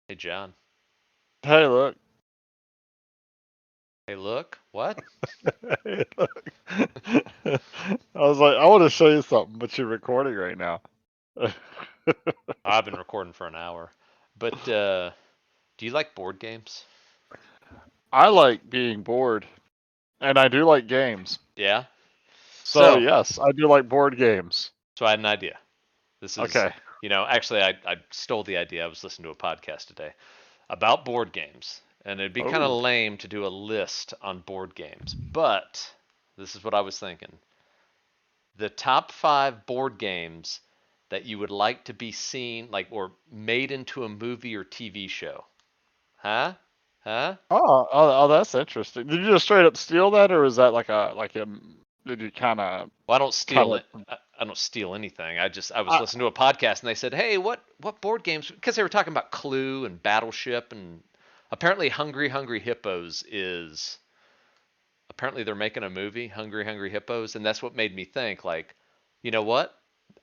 Hey, John. Hey, look. Hey, look. What? Hey, look. I was like, I want to show you something, but you're recording right now. I've been recording for an hour. But do you like board games? I like being bored, and I do like games. Yeah. So, So, yes, I do like board games. so I had an idea. This is, Okay. actually, I stole the idea. I was listening to a podcast today about board games, and it'd be kind of Oh, lame to do a list on board games. But this is what I was thinking: the top 5 board games that you would like to be seen, like, or made into a movie or TV show. Huh? Huh? that's interesting. Did you just straight up steal that, or is that did you kind of Well, I don't cut steal it? it. I don't steal anything. I was I, listening to a podcast and they said, "Hey, what board games?" Because they were talking about Clue and Battleship, and apparently Hungry Hungry Hippos is apparently they're making a movie, Hungry Hungry Hippos, and that's what made me think, like, you know what?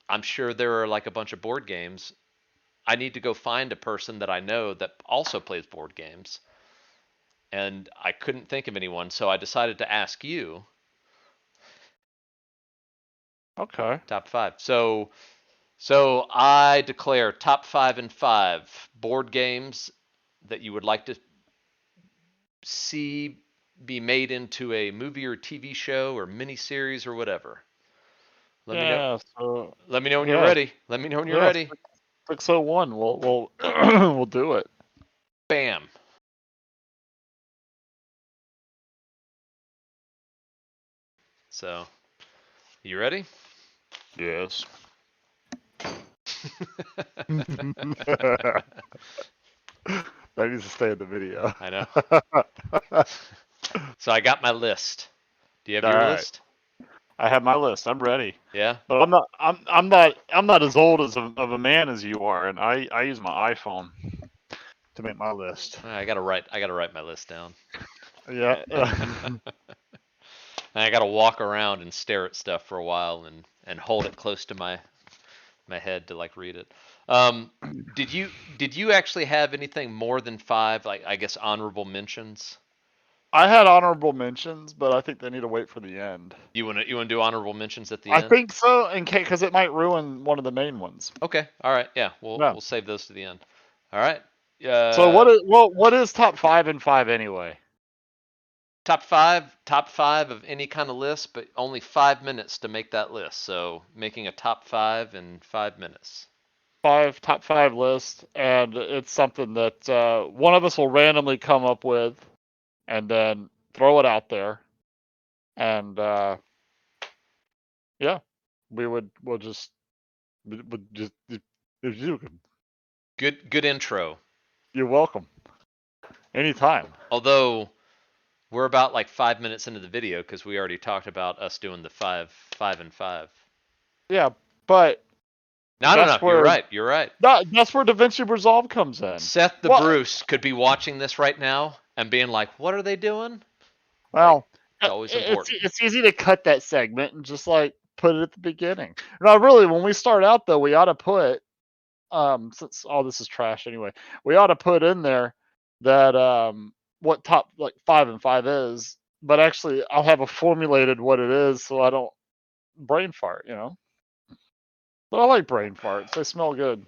I'm sure there are like a bunch of board games. I need to go find a person that I know that also plays board games, and I couldn't think of anyone, so I decided to ask you okay. top 5. So I declare top 5 and 5 board games that you would like to see be made into a movie or TV show or miniseries or whatever. Let me know. Yeah. So, Let me know when you're yeah, ready. Let me know when you're yeah. ready. 601. We'll we'll do it. Bam. So you ready? Yes. That needs to stay in the video. I know. So I got my list. Do you have All your right. list? I have my list. I'm ready. Yeah. But I'm not as old of a man as you are, and I use my iPhone to make my list. I gotta write my list down. Yeah. And I gotta walk around and stare at stuff for a while and hold it close to my head to like read it. Um, did you actually have anything more than 5? Like, I guess, honorable mentions. I had honorable mentions, but I think they need to wait for the end. You wanna do honorable mentions at the I end? think so, in case because it might ruin one of the main ones. Okay. All right. Yeah. We'll No. we'll save those to the end. All right. So what is top 5 and 5 anyway? Top five of any kind of list, but only 5 minutes to make that list. So making a top 5 in 5 minutes. Top 5 list, and it's something that one of us will randomly come up with, and then throw it out there, and yeah, we'll just would just if you can. Good intro. You're welcome. Anytime. Although we're about like 5 minutes into the video because we already talked about us doing the 5 and 5. Yeah, but No, no, that's no. You're where right. You're right. that's where DaVinci Resolve comes in. Seth the Well, Bruce could be watching this right now and being like, "What are they doing?" Like, well, it's always it's important. it's easy to cut that segment and just like put it at the beginning. No, really, when we start out though, we ought to put since all this is trash anyway, we ought to put in there that what top like 5 and 5 is, but actually I'll have a formulated what it is so I don't brain fart. But I like brain farts. They smell good.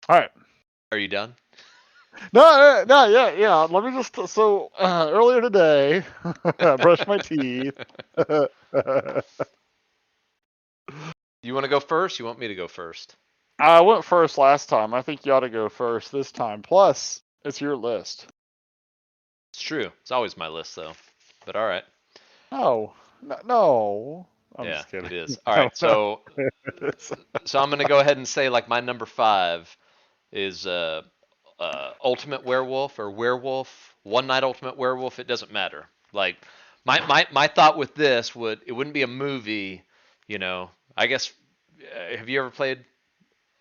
All right. Are you done? No, no, yeah, yeah. Let me just earlier today, I brushed my teeth. You want to go first? You want me to go first? I went first last time. I think you ought to go first this time. Plus, it's your list. It's true. It's always my list though. But all right. No, no, no. I'm Yeah, just kidding. it is. All No, right. no. So I'm gonna go ahead and say like my number 5 is Ultimate Werewolf or Werewolf One Night Ultimate Werewolf. It doesn't matter. Like my thought with this it wouldn't be a movie. I guess. Have you ever played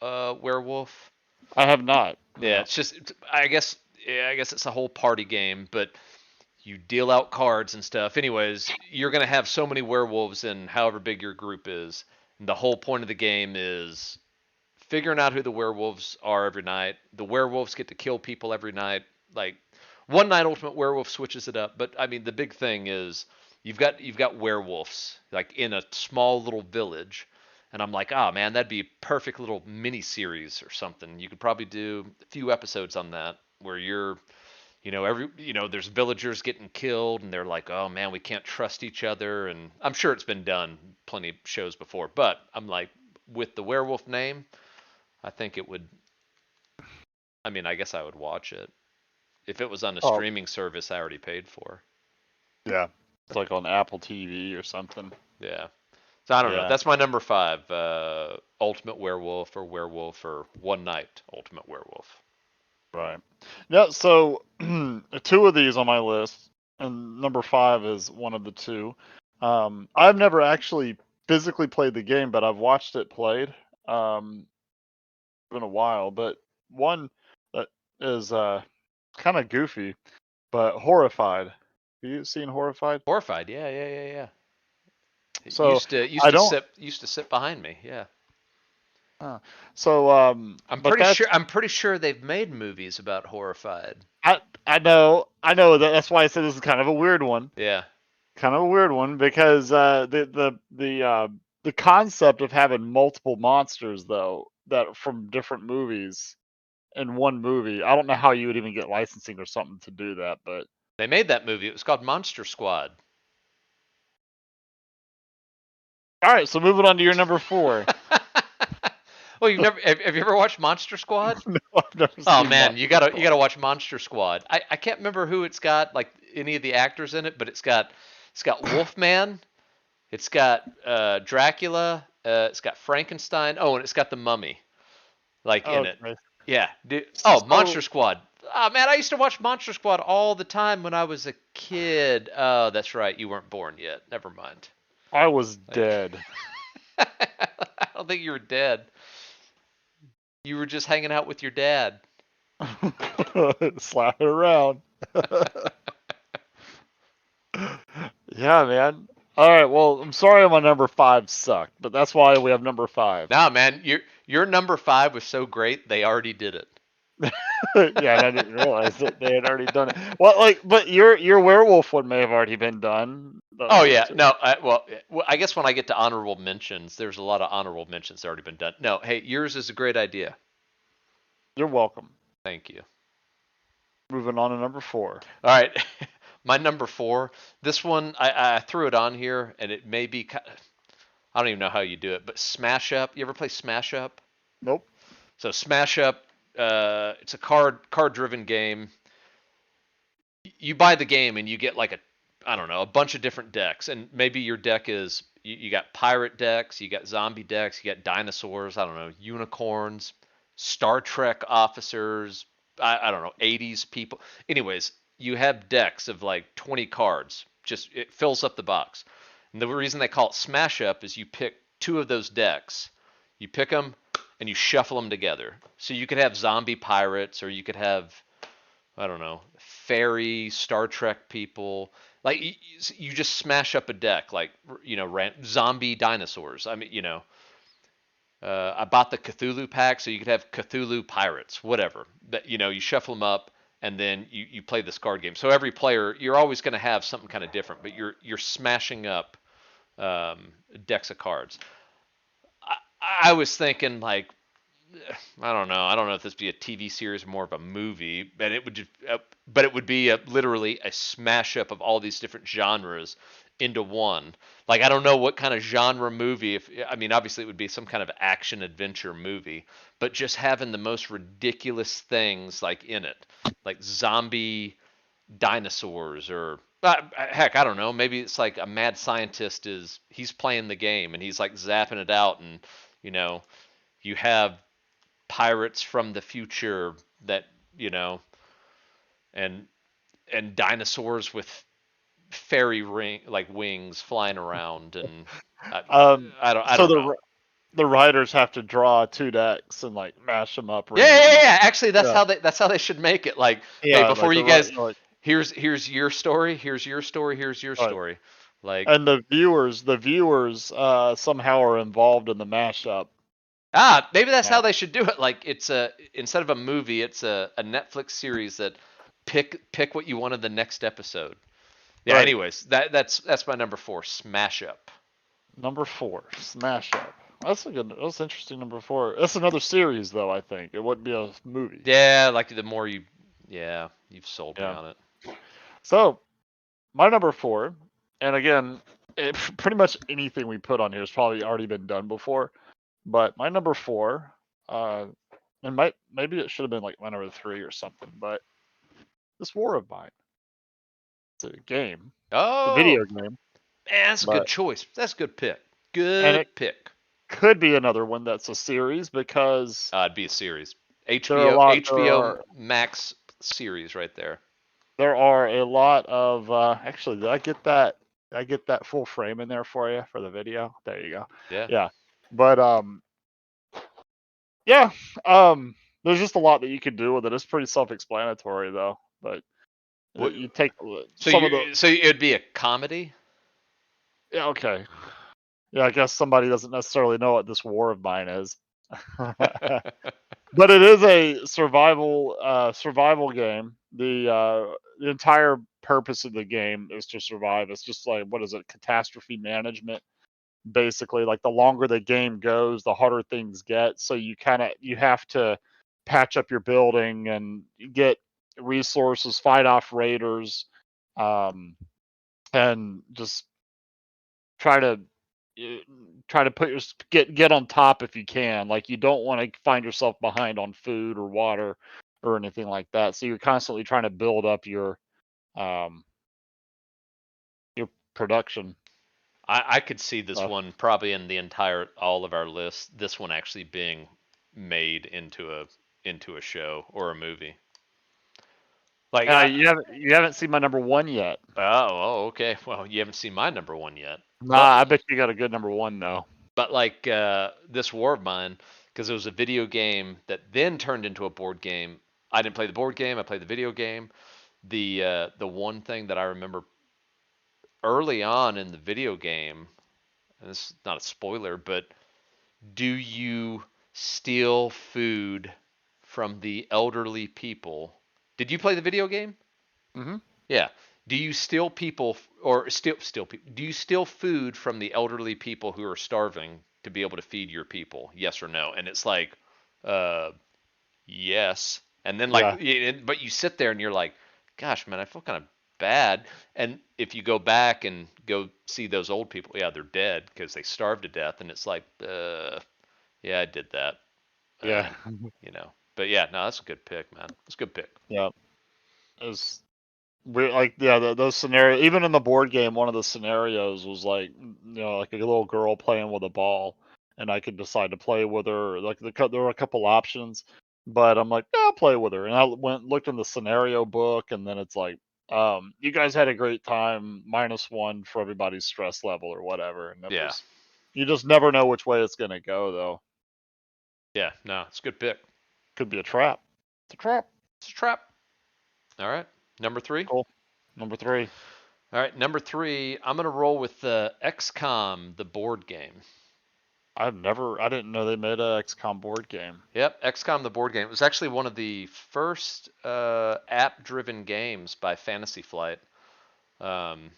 Werewolf? I have not. Yeah, No. it's just I guess yeah, I guess it's a whole party game, but you deal out cards and stuff. Anyways, you're gonna have so many werewolves in however big your group is. And the whole point of the game is figuring out who the werewolves are every night. The werewolves get to kill people every night. Like one night Ultimate Werewolf switches it up, but I mean the big thing is you've got werewolves like in a small little village, and I'm like, oh man, that'd be a perfect little mini series or something. You could probably do a few episodes on that where you're there's villagers getting killed and they're like, oh man, we can't trust each other. And I'm sure it's been done plenty of shows before, but I'm like, with the werewolf name, I think it would. I mean, I guess I would watch it if it was on a Oh, streaming service I already paid for. yeah. It's like on Apple TV or something. Yeah. So I don't know. Yeah. That's my number five. Ultimate Werewolf or One Night Ultimate Werewolf. Right. Yeah, so two of these on my list, and number 5 is one of the two. I've never actually physically played the game, but I've watched it played. It's been a while, but one that is kind of goofy, but Horrified. Have you seen Horrified? Horrified. Yeah, yeah, yeah, yeah. It So I don't. used to sit behind me. Yeah. Uh, so but that's I'm pretty sure they've made movies about Horrified. I know that's why I said this is kind of a weird one. Yeah. Kind of a weird one because the concept of having multiple monsters though that from different movies in one movie, I don't know how you would even get licensing or something to do that, but They made that movie. It was called Monster Squad. all right. So moving on to your number 4. Well, you've never have you ever watched Monster Squad? No, I've never Oh seen man, Monster you Squad. gotta watch Monster Squad. I can't remember who it's got, like any of the actors in it, but it's got Wolfman, it's got Dracula, it's got Frankenstein. Oh, and it's got the Mummy like in it. Okay. Yeah. Oh, So Monster Squad. Oh man, I used to watch Monster Squad all the time when I was a kid. Oh, that's right. You weren't born yet. Never mind. I was Like, dead. I don't think you were dead. You were just hanging out with your dad. Slap it around. Yeah, man. All right. Well, I'm sorry my number 5 sucked, but that's why we have number 5. Nah, man, your number five was so great they already did it. Yeah, and I didn't realize that they had already done it. Well, like, but your werewolf one may have already been done. Oh yeah, no, I guess when I get to honorable mentions, there's a lot of honorable mentions that already been done. No, hey, yours is a great idea. You're welcome. Thank you. Moving on to number 4. All right, my number four. This one I threw it on here, and it may be. I don't even know how you do it, but Smash Up. You ever play Smash Up? Nope. So Smash Up, it's a card driven game. You buy the game and you get like I don't know, a bunch of different decks, and maybe your deck is you got pirate decks, you got zombie decks, you got dinosaurs, I don't know, unicorns, Star Trek officers, I don't know, 80s people. Anyways, you have decks of like 20 cards. Just it fills up the box. And the reason they call it Smash Up is you pick two of those decks, you pick them and you shuffle them together. So you could have zombie pirates, or you could have, I don't know, fairy Star Trek people. Like you just smash up a deck, like zombie dinosaurs. I mean, I bought the Cthulhu pack, so you could have Cthulhu pirates, whatever. That you shuffle them up, and then you play this card game. So every player, you're always going to have something kind of different, but you're smashing up decks of cards. I was thinking like, I don't know. I don't know if this would be a TV series or more of a movie, but it would be literally a smash up of all these different genres into one. Like I don't know what kind of genre movie. If I mean, obviously it would be some kind of action adventure movie, but just having the most ridiculous things like in it, like zombie dinosaurs or heck, I don't know. Maybe it's like a mad scientist he's playing the game and he's like zapping it out, and you know you have pirates from the future that you know and dinosaurs with fairy ring like wings flying around, and I, I So don't know. the writers have to draw 2 decks and like mash them up Yeah, yeah, yeah, randomly. yeah. Actually, Yeah. that's how they should make it. Like, hey, Yeah, before like you guys, like here's your story, here's your story, here's your right. story. Like, And the viewers somehow are involved in the mashup. Maybe that's how Yeah. they should do it. Like it's a instead of a movie, it's a Netflix series that pick what you want in the next episode. Yeah. Right. Anyways, that's my number four. Smash Up. Number 4, Smash Up. That's interesting. Number 4. That's another series, though. I think it wouldn't be a movie. Yeah, like the more you, yeah, you've sold me Yeah. on it. So my number 4, and again, pretty much anything we put on here has probably already been done before. But my number 4, uh, and maybe it should have been like my number 3 or something. But this War of Mine, it's a game, a Oh video game, man, that's a good but choice. That's a good pick. and it Good pick. could be another one that's a series because It'd be a series. there are a HBO lot. HBO Max series right there. There are a lot of actually, did I get that? Did I get that full frame in there for you for the video? There you go. Yeah. Yeah. But yeah, there's just a lot that you can do with it. It's pretty self-explanatory though. But What, you take so some of the it'd be a comedy. yeah, okay. Yeah, I guess somebody doesn't necessarily know what this War of Mine is. But it is a survival game. The entire purpose of the game is to survive. It's just like what is it? Catastrophe management. Basically, like the longer the game goes, the harder things get. So you have to patch up your building and get resources, fight off raiders, um, and just try to uh, try to get on top if you can. Like you don't want to find yourself behind on food or water or anything like that. So you're constantly trying to build up um your production I could see this stuff. one probably in the entire all of our lists. This one actually being made into a show or a movie. Like You haven't seen my number one yet. okay. Well, you haven't seen my number one yet, but Nah, I bet you got a good number one though. like this War of Mine, because it was a video game that then turned into a board game. I didn't play the board game. I played the video game. The one thing that I remember early on in the video game, and this is not a spoiler, but do you steal food from the elderly people? Did you play the video game? Hmm. Yeah. Do you steal people or steal people? Do you steal food from the elderly people who are starving to be able to feed your people? Yes or no? And it's like, uh, yes. And then like, Yeah, but you sit there and you're like, gosh, man, I feel kind of bad. And if you go back and go see those old people, yeah, they're dead because they starved to death. And it's like, yeah, I did that. yeah, Uh, But yeah, no, that's a good pick, man. That's a good pick. yeah. It's we like yeah those scenarios. Even in the board game, one of the scenarios was like like a little girl playing with a ball, and I could decide to play with her. Like there were a couple options, but I'm like, yeah, I'll play with her. And I went and looked in the scenario book, and then it's like, you guys had a great time, -1 for everybody's stress level or whatever. And it Yeah. was you just never know which way it's gonna go though. Yeah, no, it's a good pick. Could be a trap. It's a trap. It's a trap. All right. Number three. Cool. Number 3. All right. Number three, I'm going to roll with XCOM, the board game. I didn't know they made a XCOM board game. Yep. XCOM, the board game. It was actually one of the first app driven games by Fantasy Flight. Um,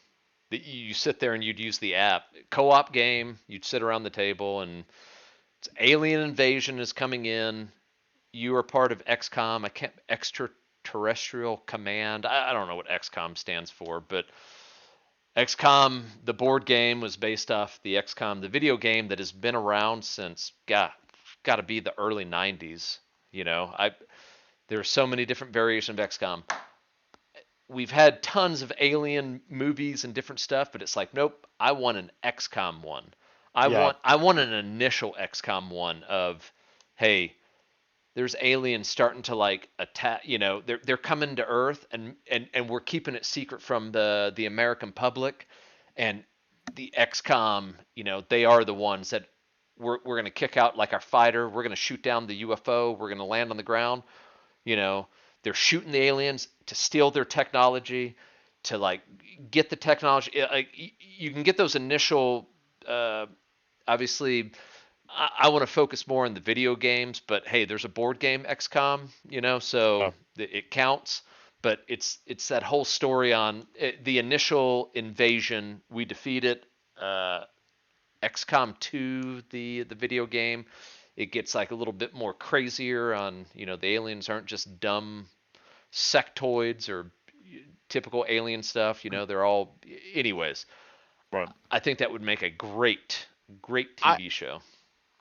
you sit there and you'd use the app. Co op game. You'd sit around the table and it's alien invasion is coming in. You are part of XCOM. I can't extraterrestrial command. I don't know what XCOM stands for, but XCOM, the board game, was based off the XCOM, the video game that has been around since got to be the early '90s. There are so many different variations of XCOM. We've had tons of alien movies and different stuff, but it's like, nope, I want an XCOM one. Yeah, I want an initial XCOM one of, hey, there's aliens starting to like attack. They're coming to Earth, and we're keeping it secret from the American public, and the XCOM. They are the ones that we're gonna kick out like our fighter. We're gonna shoot down the UFO. We're gonna land on the ground. You know, they're shooting the aliens to steal their technology, to like get the technology. Like you can get those initial, obviously I want to focus more on the video games, but hey, there's a board game XCOM, so it counts. But it's that whole story on the initial invasion. We defeat it. XCOM 2, the video game, it gets like a little bit more crazier on, the aliens aren't just dumb sectoids or typical alien stuff. They're all, anyways. Right. I think that would make a great I TV show.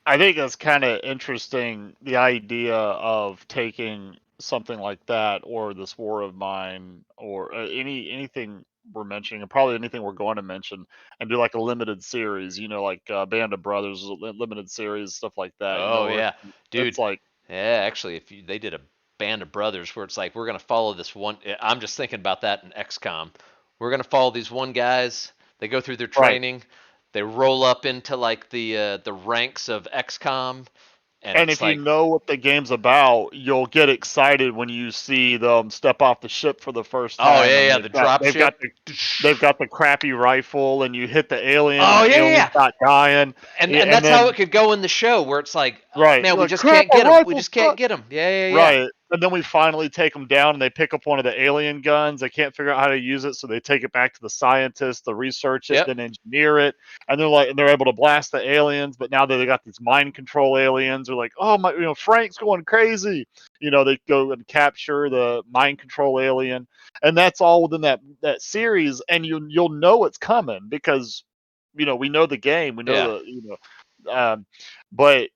I think it's kind of interesting the idea of taking something like that or this War of Mine or anything we're mentioning, and probably anything we're going to mention, and do like a limited series. Like Band of Brothers, limited series, stuff like that. Oh Where yeah, it's dude. like Yeah, actually, if they did a Band of Brothers where it's like we're gonna follow this one. I'm just thinking about that in XCOM. We're gonna follow these one guys. They go through their right. training. They roll up into like the ranks of XCOM, and And it's if you like, know what the game's about, you'll get excited when you see them step off the ship for the first oh time, yeah, and yeah, the drop ship. they've got the crappy rifle, and you hit the alien, and Oh the yeah, yeah, alien's yeah. not dying, And and that's how then it could go in the show where it's like, oh right, man, you're we like just crap, can't my get him. We rifle just can't sucks. get him. Yeah, yeah, yeah. Right. And then we finally take them down and they pick up one of the alien guns. They can't figure out how to use it, so they take it back to the scientists to research it, Yep. then engineer it. And they're able to blast the aliens, but now that they got these mind control aliens, they're like, oh my, Frank's going crazy. They go and capture the mind control alien. And that's all within that series, and you'll know it's coming because we know the game, we know Yeah. but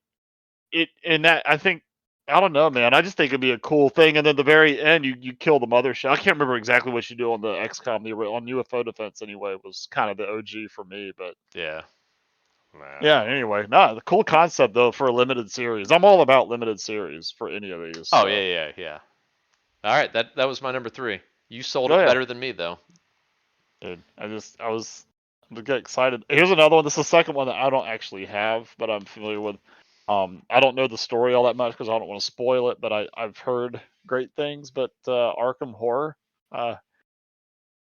that I think I don't know, man. I just think it'd be a cool thing. And then the very end, you kill the mothership. I can't remember exactly what you do on the XCOM, on UFO Defense. Anyway, was kind of the OG for me. But Yeah. Nah. yeah, anyway, nah, the cool concept though for a limited series. I'm all about limited series for any of these. Oh yeah, So yeah, yeah. All right, that was my number three. You sold oh it yeah, better than me though. dude. I'm get excited. Here's another one. This is the second one that I don't actually have, but I'm familiar with. I don't know the story all that much because I don't want to spoil it, but I've heard great things. But Arkham Horror, uh,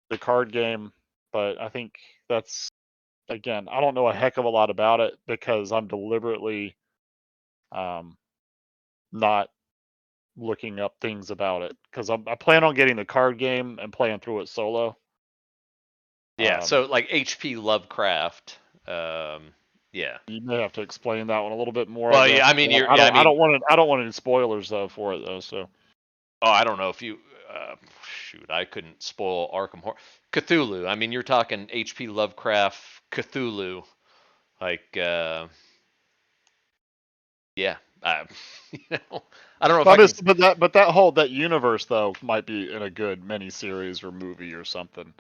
the card game, but I think that's again, I don't know a heck of a lot about it because I'm deliberately um, not looking up things about it because I plan on getting the card game and playing through it solo. Yeah, Um, so like HP Lovecraft. Um, yeah. you may have to explain that one a little bit more, I Well, yeah, guess. I mean, But you're. Yeah, I mean, I don't want any spoilers though for it though. So oh, I don't know if you. Shoot, I couldn't spoil Arkham Horror. Cthulhu. I mean, you're talking HP Lovecraft Cthulhu. Like, yeah. I, you know, I don't know if I I mean, can. that whole that universe though might be in a good mini series or movie or something.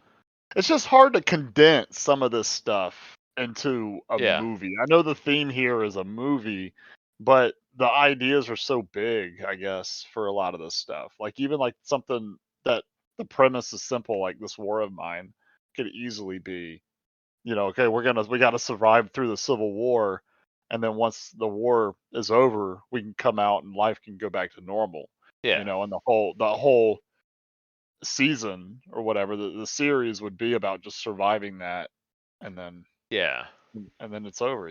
It's just hard to condense some of this stuff into a Yeah, movie. I know the theme here is a movie, but the ideas are so big, I guess, for a lot of this stuff. Like even like something that the premise is simple, like this War of Mine, could easily be, okay, we got to survive through the Civil War, and then once the war is over, we can come out and life can go back to normal. yeah, And the whole season or whatever the series would be about just surviving that and then yeah, it's over.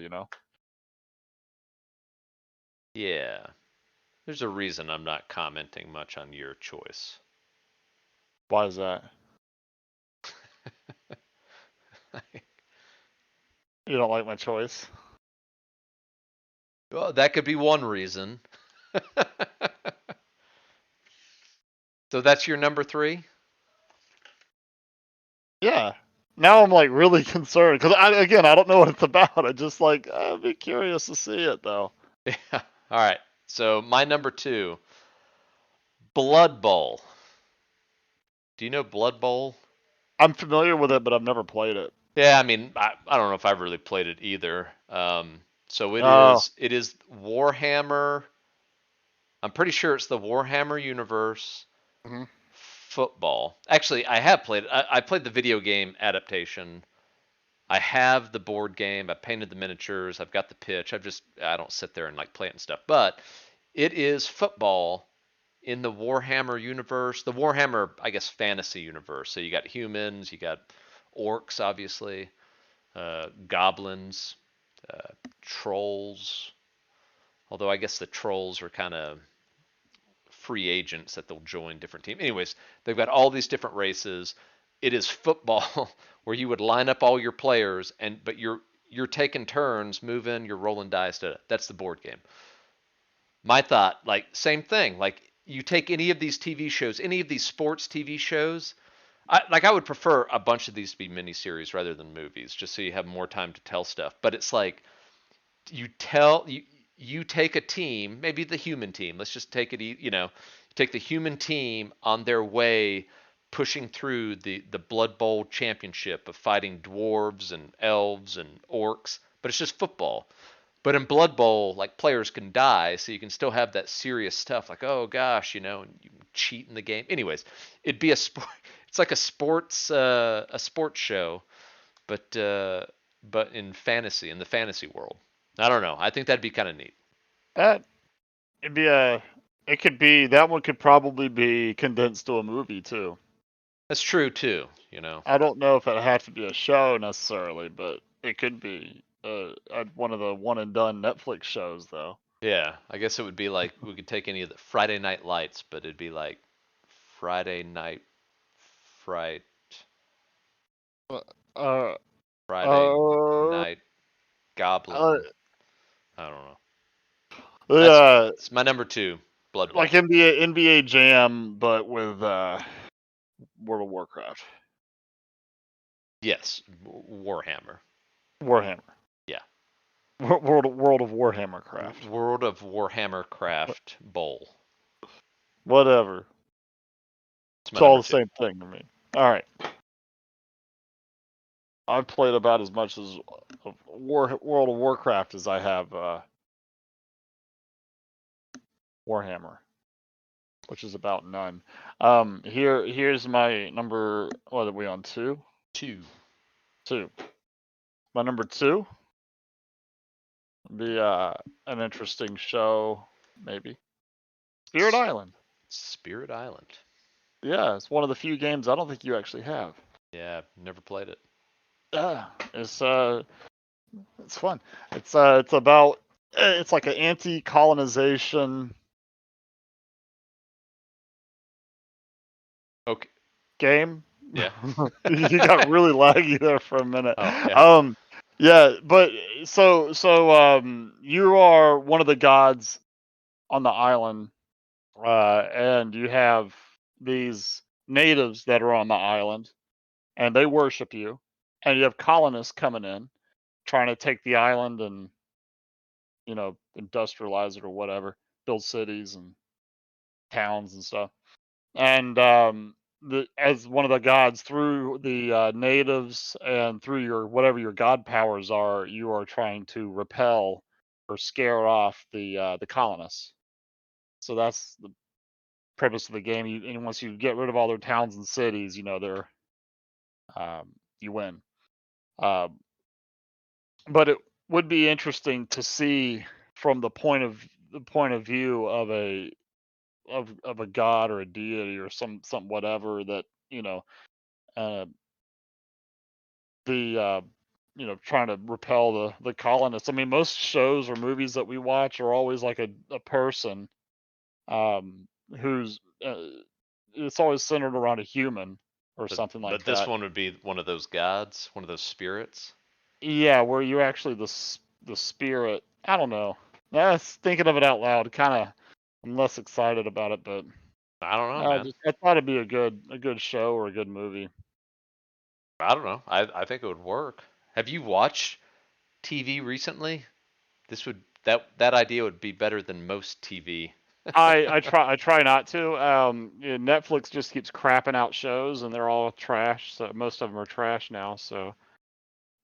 yeah. There's a reason I'm not commenting much on your choice. Why is that? You don't like my choice? Well, that could be one reason. So that's your number three? Yeah. Now I'm like really concerned because I don't know what it's about. I just like I'd be curious to see it though. Yeah. All right. So my number two, Blood Bowl. Do you know Blood Bowl? I'm familiar with it, but I've never played it. Yeah, I mean, I don't know if I've really played it either. So it Oh, is it is Warhammer. I'm pretty sure it's the Warhammer universe mhm. football. Actually, I have played it. I played the video game adaptation. I have the board game. I painted the miniatures. I've got the pitch. I don't sit there and like play it and stuff. But it is football in the Warhammer universe, the Warhammer, I guess, fantasy universe. So you got humans, you got orcs, obviously, goblins, trolls. Although I guess the trolls are kind of free agents that they'll join different teams. Anyways, they've got all these different races. It is football where you would line up all your players and but you're taking turns moving, you're rolling dice. That's the board game. My thought, like same thing. Like you take any of these TV shows, any of these sports TV shows. I would prefer a bunch of these to be miniseries rather than movies, just so you have more time to tell stuff. But it's like you take a team, maybe the human team. Let's just take it, take the human team on their way pushing through the Blood Bowl championship of fighting dwarves and elves and orcs, but it's just football. But in Blood Bowl, like players can die, so you can still have that serious stuff, like oh gosh, and you cheat in the game. Anyways, it'd be a sport. It's like a sports show, but in fantasy, in the fantasy world. I don't know. I think that'd be kind of neat. That it'd be a. It could be that one could probably be condensed to a movie too. That's true too. I don't know if it has to be a show necessarily, but it could be one of the one and done Netflix shows though. Yeah, I guess it would be like we could take any of the Friday Night Lights, but it'd be like Friday Night Fright, Uh, Friday uh, Night uh, Goblin. I don't know. That's yeah, it's my number two, Blood like Bowl. NBA Jam, but with World of Warcraft, Yes, Warhammer. Warhammer, Yeah, World of Warhammer Craft, World of Warhammer Craft Bowl. whatever. It's my It's all number the two. same thing to me. All right, I've played about as much as World of Warcraft as I have Warhammer, which is about none. Here's my number. What are we on? Two. Two. My number two would be an interesting show, maybe. Spirit Island. Spirit Island. Yeah, it's one of the few games I don't think you actually have. Yeah, never played it. Yeah, it's fun. It's about it's like an anti-colonization Okay. game. Yeah. You got really laggy there for a minute. Oh yeah. Um, yeah, but you are one of the gods on the island, and you have these natives that are on the island, and they worship you, and you have colonists coming in trying to take the island and industrialize it or whatever, build cities and towns and stuff. And as one of the gods, through the natives and through your whatever your god powers are, you are trying to repel or scare off the colonists. So that's the premise of the game. And once you get rid of all their towns and cities, they're you win. Um, but it would be interesting to see from the point of view of a god or a deity or some whatever that uh, the trying to repel the colonists. I mean, most shows or movies that we watch are always like a person who's it's always centered around a human or But something like but this that. one would be one of those gods, one of those spirits. Yeah, where you're actually the spirit. I don't know. That's thinking of it out loud. Kind of, I'm less excited about it, but I don't know, man. I thought it'd be a good show or a good movie. I don't know. I think it would work. Have you watched TV recently? This would that idea would be better than most TV. I try not to. Netflix just keeps crapping out shows, and they're all trash. So most of them are trash now. So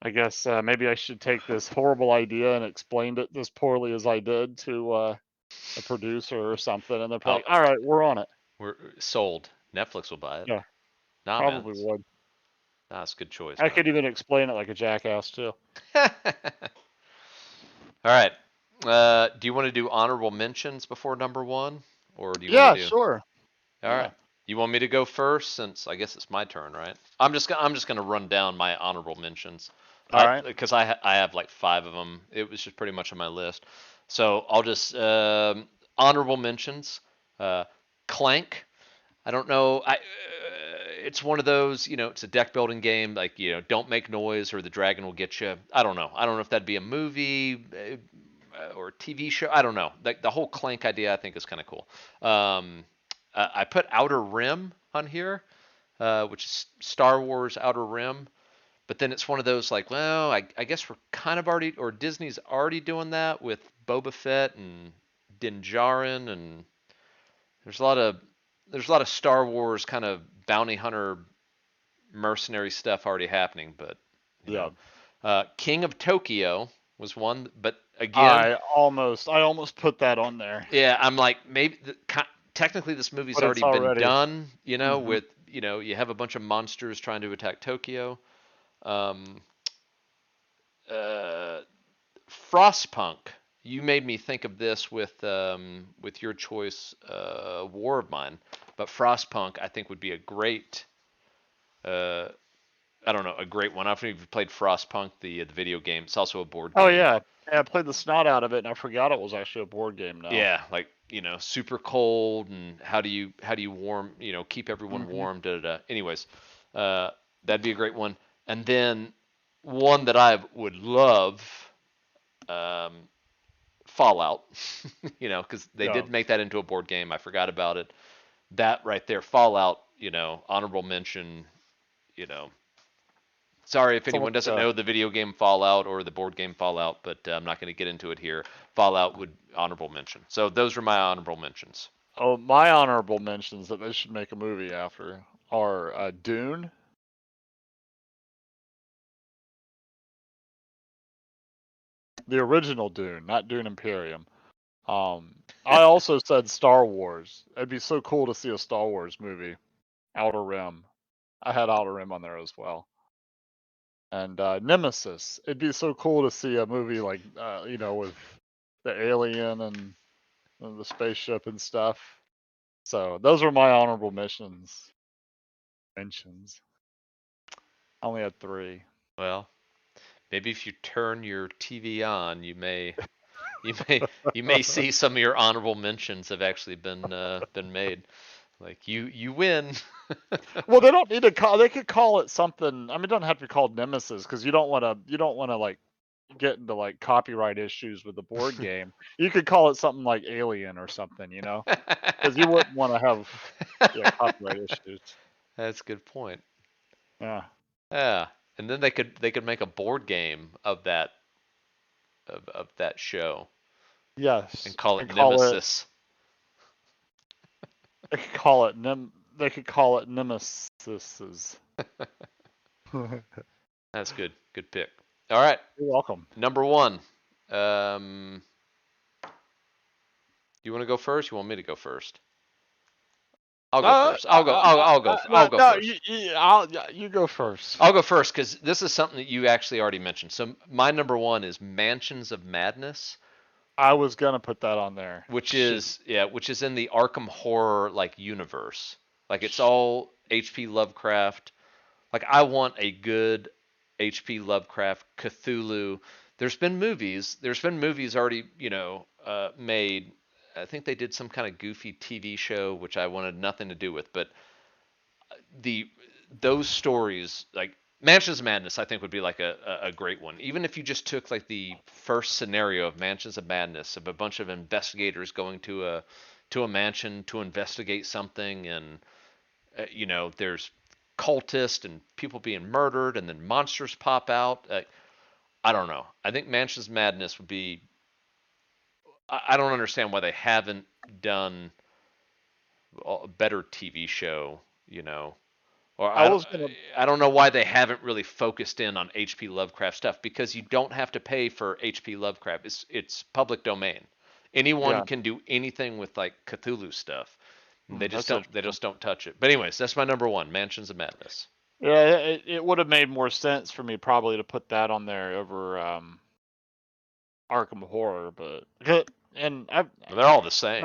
I guess maybe I should take this horrible idea and explain it as poorly as I did to a producer or something, and they're Oh, like, "All right, we're on it." we're sold. Netflix will buy it. Yeah, Nah, man. probably would. Nah, it's a good choice, I man. could even explain it like a jackass too. All right. Do you want to do honorable mentions before number one, or do you want to Yeah, do? sure. All Yeah. right. You want me to go first since I guess it's my turn, right? I'm just gonna run down my honorable mentions. All right. Because I have like 5 of them. It was just pretty much on my list. So I'll just honorable mentions. Uh, Clank. I don't know. It's one of those. It's a deck building game. Like don't make noise or the dragon will get you. I don't know. I don't know if that'd be a movie or a TV show. I don't know. Like the whole Clank idea, I think is kind of cool. I put Outer Rim on here, which is Star Wars Outer Rim. But then it's one of those like, well, I guess we're kind of already, or Disney's already doing that with Boba Fett and Din Djarin, and there's a lot of there's a lot of Star Wars kind of bounty hunter mercenary stuff already happening. But you Yeah. know, King of Tokyo was one, but again, I almost put that on there, yeah, I'm like maybe technically this movie's but it's already been already. done. Hmm. With you have a bunch of monsters trying to attack Tokyo. Um, uh, Frostpunk. You made me think of this with your choice, War of Mine. But Frostpunk, I think, would be a great, uh, I don't know, a great one. I don't know if you've played Frostpunk, the video game. It's also a board Oh game. yeah. Yeah, I played the snot out of it, and I forgot it was actually a board game now. Yeah, like super cold, and how do you warm, keep everyone Hmm. warm. Da da da. Anyways, uh, that'd be a great one. And then one that I would love. Um, Fallout, because they Yeah. did make that into a board game. I forgot about it. That right there, Fallout, honorable mention. You know, sorry if It's anyone almost doesn't like a. know the video game Fallout or the board game Fallout, but I'm not going to get into it here. Fallout would honorable mention. So those are my honorable mentions. Oh, my honorable mentions that they should make a movie after are Dune, the original Dune, not Dune Imperium. I also said Star Wars. It'd be so cool to see a Star Wars movie. Outer Rim. I had Outer Rim on there as well. And Nemesis. It'd be so cool to see a movie like with the alien and the spaceship and stuff. So those are my honorable mentions. Mentions. I only had 3. Well, maybe if you turn your TV on, you may you may see some of your honorable mentions have actually been made. Like you win. Well, they don't need to call. They could call it something. I mean, it doesn't have to be called Nemesis because you don't want to like get into like copyright issues with the board game. You could call it something like Alien or something, because you wouldn't want to have copyright issues. That's a good point. Yeah. Yeah, and then they could make a board game of that show and Yes, call it and call it. Nemesis. They could call it Nem. They could call it Nemesis. You're That's good. Good pick. All right, welcome. number one. You want to go first? You want me to go first? I'll go first. I'll go No, first. you go first. I'll go first because this is something that you actually already mentioned. So my number one is Mansions of Madness, I was gonna put that on there. which Shoot. is which is in the Arkham horror like universe. Like it's all H.P. Lovecraft. Like I want a good H.P. Lovecraft Cthulhu. There's been movies already, made. I think they did some kind of goofy TV show which I wanted nothing to do with, but the those stories like Mansions of Madness, I think would be like a great one. Even if you just took like the first scenario of Mansions of Madness of a bunch of investigators going to a mansion to investigate something, and there's cultists and people being murdered, and then monsters pop out. I don't know. I think Mansions of Madness would be. I don't understand why they haven't done a better TV show. Or I was gonna. I don't know why they haven't really focused in on H.P. Lovecraft stuff because you don't have to pay for H.P. Lovecraft. It's public domain. Anyone Yeah, can do anything with like Cthulhu stuff. They just that's don't they interesting. just don't touch it. But anyways, that's my number one, Mansions of Madness. Yeah, it would have made more sense for me probably to put that on there over Arkham Horror, but and They're all the same.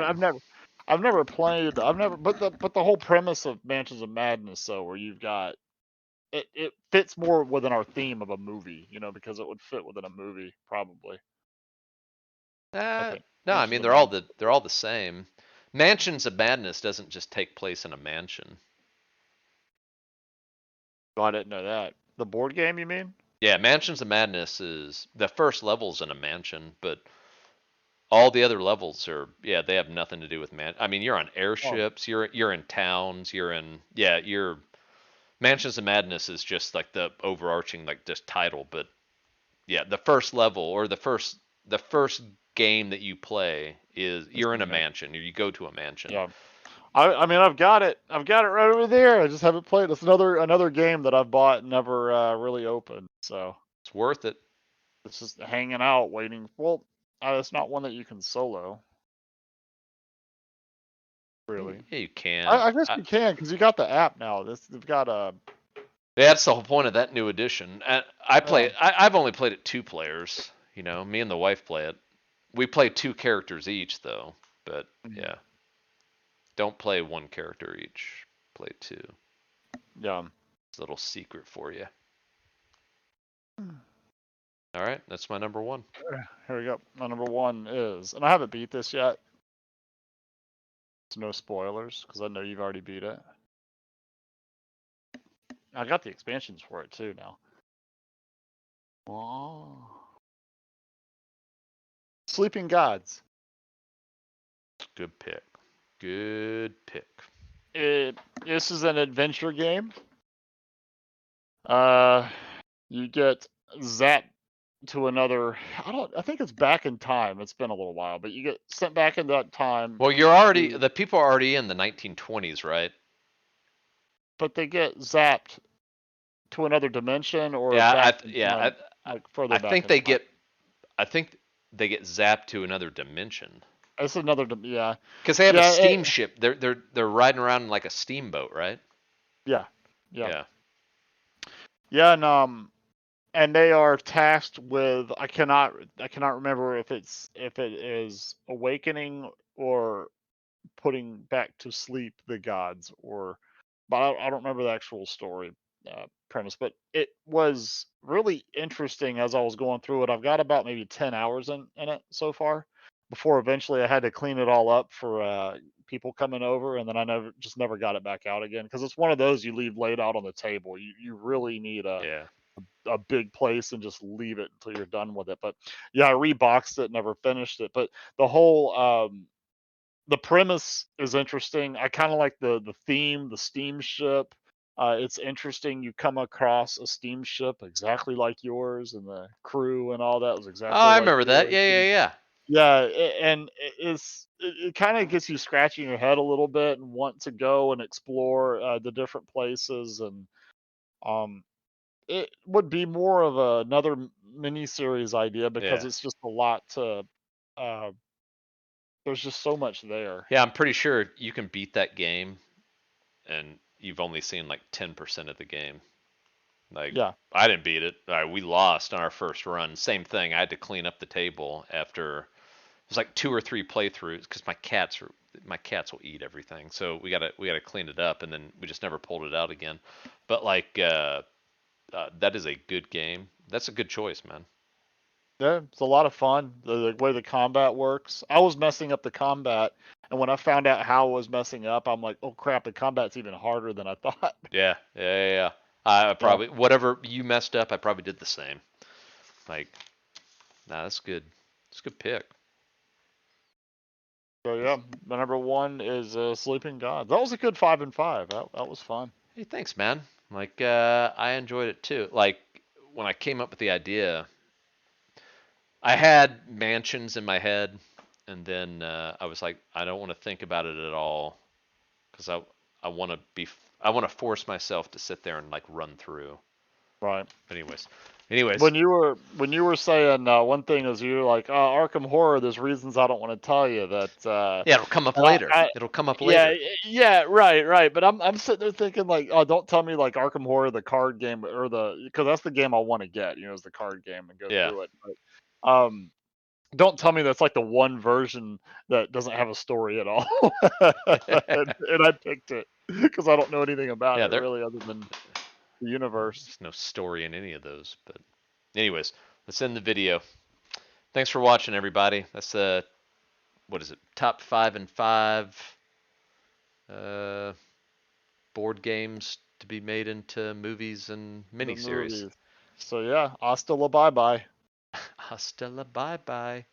I've never played. I've never but the whole premise of Mansions of Madness, though, where you've got it fits more within our theme of a movie, because it would fit within a movie probably. I think No, I Mansions mean of Madness. they're all the same. Mansions of Madness doesn't just take place in a mansion. Oh, I didn't know that. The board game, you mean? Yeah, Mansions of Madness is the first level's in a mansion, but all the other levels are they have nothing to do with man. I mean, you're on Oh, airships, you're in towns, you're Mansions of Madness is just like the overarching like just title, but yeah, the first level or the first game that you play is it's you're in a man. mansion or you go to a mansion. Yeah. I mean, I've got it. I've got it right over there. I just haven't played. It's another game that I've bought and never really opened. So It's worth it. it's just hanging out, waiting. Well, it's not one that you can solo, Yeah, really. you can. I guess you can because you got the app now. They've got a. That's the whole point of that new edition. And Yeah. I've only played it two players. Me and the wife play it. We play two characters each though. But Mhm. yeah, don't play one character each. Play two. Yeah. It's a little secret for you. All right, that's my number one. Here we go. My number one is, and I haven't beat this yet. So no spoilers because I know you've already beat it. I got the expansions for it too now. Oh. Sleeping Gods. Good pick. Good pick. This is an adventure game. Uh, you get zapped to another. I think it's back in time. It's been a little while, but you get sent back in that time. Well, the people are already in the 1920s, right? But they get zapped to another dimension or Yeah, back in time, I, like further I back think in time. I think they get zapped to another dimension It's another, yeah, because they have a yeah, steamship. They're riding around in like a steamboat, right? yeah, yeah, Yeah. yeah, and they are tasked with. I cannot remember if it is awakening or putting back to sleep the gods, but I don't remember the actual story premise. But it was really interesting as I was going through it. I've got about maybe 10 hours in it so far. Before eventually I had to clean it all up for people coming over, and then I never got it back out again because it's one of those you leave laid out on the table. You really need Yeah. a big place and just leave it until you're done with it. But yeah, I reboxed it, never finished it. But the whole the premise is interesting. I kind of like the theme, the steamship. It's interesting. You come across a steamship exactly like yours, and the crew and all that was Oh, exactly I like remember that. yours. Yeah, yeah, yeah. Yeah, and it kind of gets you scratching your head a little bit and want to go and explore the different places. And um, it would be more of another mini series idea because Yeah. it's just a lot to. Uh, there's just so much there. Yeah, I'm pretty sure you can beat that game and you've only seen like 10% of the game. Like Yeah. I didn't beat it. We lost on our first run. Same thing. I had to clean up the table after it was like two or three playthroughs because my cats will eat everything. So we gotta clean it up, and then we just never pulled it out again. But like that is a good game. That's a good choice, man. Yeah, it's a lot of fun. The way the combat works. I was messing up the combat, and when I found out how I was messing up, I'm like, "Oh crap, the combat's even harder than I thought." Yeah, yeah, yeah, yeah. I Yeah. probably whatever you messed up, I probably did the same. Like, nah, that's good. It's a good pick. So yeah, my number one is Sleeping God. That was a good 5 and 5. That was fun. Hey, thanks, man. Like, I enjoyed it too. Like, when I came up with the idea, I had mansions in my head, and then I was like, I don't want to think about it at all because I want to I want to force myself to sit there and like run through. Right. But anyways, When you were saying one thing is you were like Arkham Horror. There's reasons I don't want to tell you that. yeah, it'll come up And later. I It'll come up Yeah, later. yeah, right. But I'm sitting there thinking like, oh, don't tell me like Arkham Horror, the card game, or because that's the game I want to get. Is the card game and go Yeah. through it. But don't tell me that's like the one version that doesn't have a story at all. and I picked it because I don't know anything about Yeah, it really, other than the universe. There's no story in any of those. But anyways, let's end the video. Thanks for watching, everybody. That's what is it? Top 5 uh, board games to be made into movies and The miniseries. movies. So yeah, hasta la bye bye. Hasta la bye bye.